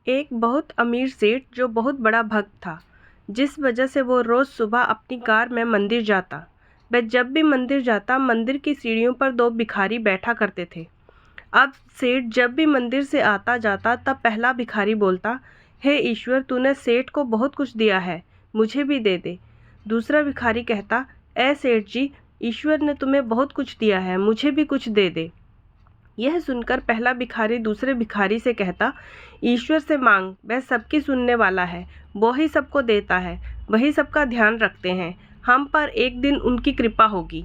एक बहुत अमीर सेठ जो बहुत बड़ा भक्त था, जिस वजह से वो रोज़ सुबह अपनी कार में मंदिर जाता। वह जब भी मंदिर जाता, मंदिर की सीढ़ियों पर दो भिखारी बैठा करते थे। अब सेठ जब भी मंदिर से आता जाता, तब पहला भिखारी बोलता, हे ईश्वर, तूने सेठ को बहुत कुछ दिया है, मुझे भी दे दे। दूसरा भिखारी कहता, ए सेठ जी, ईश्वर ने तुम्हें बहुत कुछ दिया है, मुझे भी कुछ दे दे। यह सुनकर पहला भिखारी दूसरे भिखारी से कहता, ईश्वर से मांग, वह सबकी सुनने वाला है, वो ही सबको देता है, वही सबका ध्यान रखते हैं, हम पर एक दिन उनकी कृपा होगी।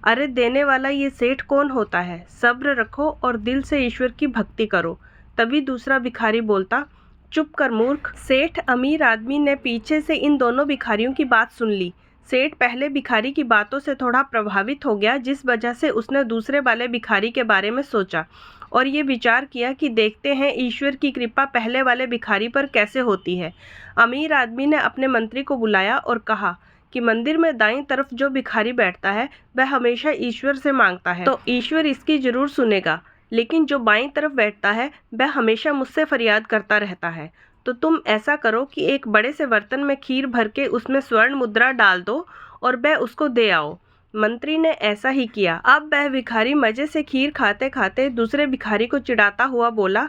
अरे देने वाला ये सेठ कौन होता है, सब्र रखो और दिल से ईश्वर की भक्ति करो। तभी दूसरा भिखारी बोलता, चुप कर मूर्ख। सेठ अमीर आदमी ने पीछे से इन दोनों भिखारियों की बात सुन ली। सेठ पहले भिखारी की बातों से थोड़ा प्रभावित हो गया, जिस वजह से उसने दूसरे वाले भिखारी के बारे में सोचा और ये विचार किया कि देखते हैं ईश्वर की कृपा पहले वाले भिखारी पर कैसे होती है। अमीर आदमी ने अपने मंत्री को बुलाया और कहा कि मंदिर में दाईं तरफ जो भिखारी बैठता है वह हमेशा ईश्वर से मांगता है, तो ईश्वर इसकी जरूर सुनेगा। लेकिन जो बाईं तरफ बैठता है वह हमेशा मुझसे फरियाद करता रहता है। तो तुम ऐसा करो कि एक बड़े से बर्तन में खीर भर के उसमें स्वर्ण मुद्रा डाल दो और वह उसको दे आओ। मंत्री ने ऐसा ही किया। अब वह भिखारी मजे से खीर खाते खाते दूसरे भिखारी को चिढ़ाता हुआ बोला,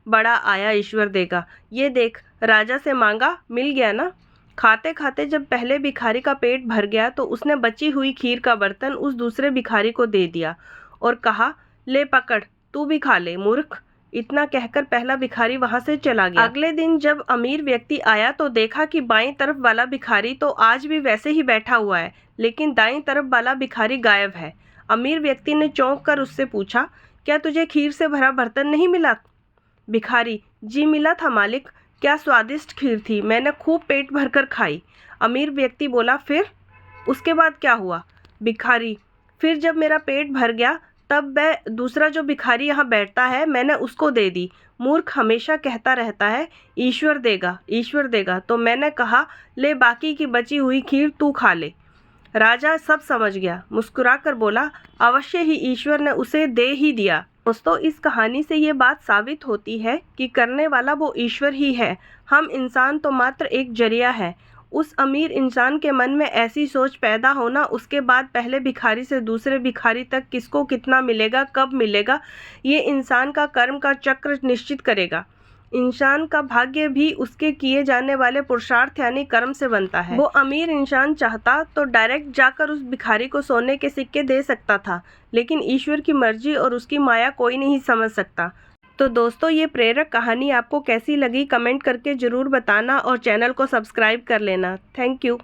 बड़ा आया ईश्वर देगा, ये देख राजा से मांगा मिल गया ना। खाते खाते जब पहले भिखारी का पेट भर गया तो उसने बची हुई खीर का बर्तन उस दूसरे भिखारी को दे दिया और कहा, ले पकड़, तू भी खा ले मूर्ख। इतना कहकर पहला भिखारी वहां से चला गया। अगले दिन जब अमीर व्यक्ति आया तो देखा कि बाईं तरफ वाला भिखारी तो आज भी वैसे ही बैठा हुआ है, लेकिन दाईं तरफ वाला भिखारी गायब है। अमीर व्यक्ति ने चौंक कर उससे पूछा, क्या तुझे खीर से भरा बर्तन नहीं मिला? भिखारी, जी मिला था मालिक, क्या स्वादिष्ट खीर थी, मैंने खूब पेट भरकर खाई। अमीर व्यक्ति बोला, फिर उसके बाद क्या हुआ? भिखारी, फिर जब मेरा पेट भर गया तब वह दूसरा जो भिखारी यहाँ बैठता है मैंने उसको दे दी। मूर्ख हमेशा कहता रहता है ईश्वर देगा ईश्वर देगा, तो मैंने कहा ले बाकी की बची हुई खीर तू खा ले। राजा सब समझ गया, मुस्कुराकर बोला, अवश्य ही ईश्वर ने उसे दे ही दिया। दोस्तों, इस कहानी से ये बात साबित होती है कि करने वाला वो ईश्वर ही है, हम इंसान तो मात्र एक जरिया है। उस अमीर इंसान के मन में ऐसी सोच पैदा होना, उसके बाद पहले भिखारी से दूसरे भिखारी तक किसको कितना मिलेगा, कब मिलेगा, ये इंसान का कर्म का चक्र निश्चित करेगा। इंसान का भाग्य भी उसके किए जाने वाले पुरुषार्थ यानी कर्म से बनता है। वो अमीर इंसान चाहता तो डायरेक्ट जाकर उस भिखारी को सोने के सिक्के दे सकता था, लेकिन ईश्वर की मर्जी और उसकी माया कोई नहीं समझ सकता। तो दोस्तों, ये प्रेरक कहानी आपको कैसी लगी कमेंट करके ज़रूर बताना और चैनल को सब्सक्राइब कर लेना। Thank you.